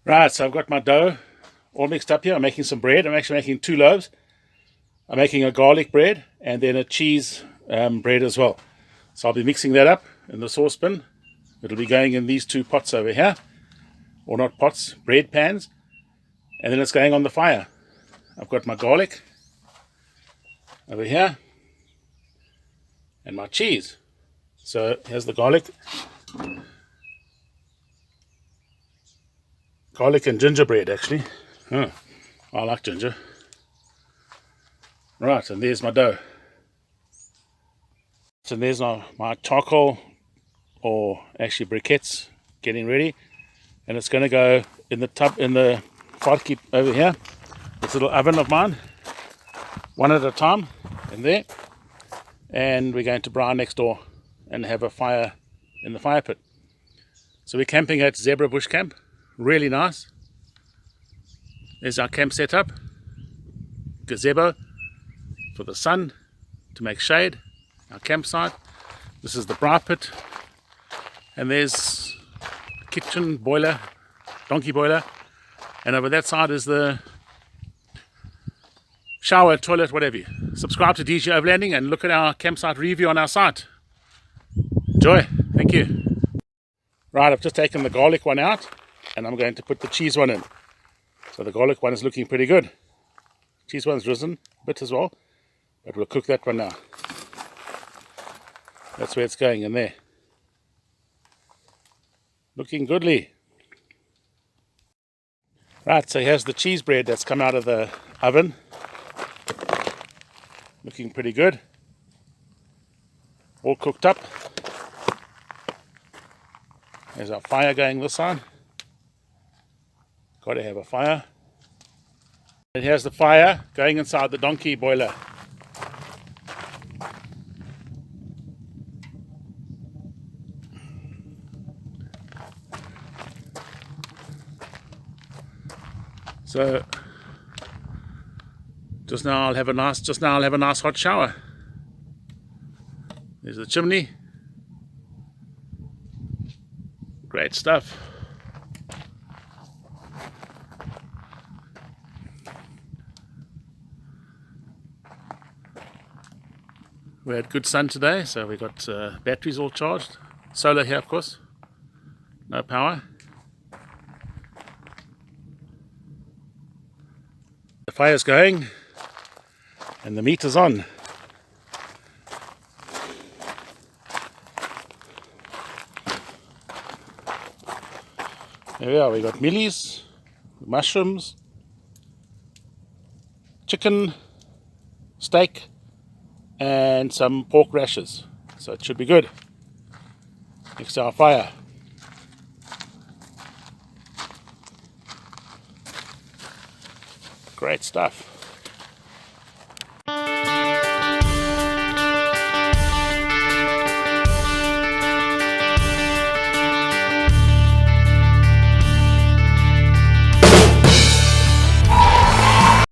Right, so I've got my dough all mixed up here. I'm making some bread. I'm actually making 2 loaves. I'm making a garlic bread and then a cheese bread as well. So I'll be mixing that up in the saucepan. It'll be going in these 2 pots over here. Or not pots, bread pans. And then it's going on the fire. I've got my garlic over here. And my cheese. So here's the garlic. Garlic and gingerbread, actually. Oh, I like ginger. Right, and there's my dough. So there's my charcoal, or actually briquettes, getting ready. And it's going to go in the tub, in the varkie over here. This little oven of mine. One at a time, in there. And we're going to brown next door and have a fire in the fire pit. So we're camping at Zebra Bush Camp. Really nice. There's our camp setup. Gazebo for the sun to make shade. Our campsite. This is the braai pit. And there's the kitchen boiler, donkey boiler. And over that side is the shower, toilet, whatever. Subscribe to DJ Overlanding and look at our campsite review on our site. Enjoy. Thank you. Right, I've just taken the garlic one out and I'm going to put the cheese one in. So the garlic one is looking pretty good. Cheese one's risen a bit as well, but we'll cook that one now. That's where it's going, in there. Looking goodly. Right, so here's the cheese bread that's come out of the oven. Looking pretty good. All cooked up. There's our fire going this side. Got to have a fire. And here's the fire going inside the donkey boiler. So just now I'll have a nice hot shower. There's the chimney. Great stuff. We had good sun today, so we got batteries all charged. Solar here, of course. No power. The fire's going and the meat is on. There we are, we got mealies, mushrooms, chicken, steak, and some pork rashers. So it should be good. Next to our fire. Great stuff.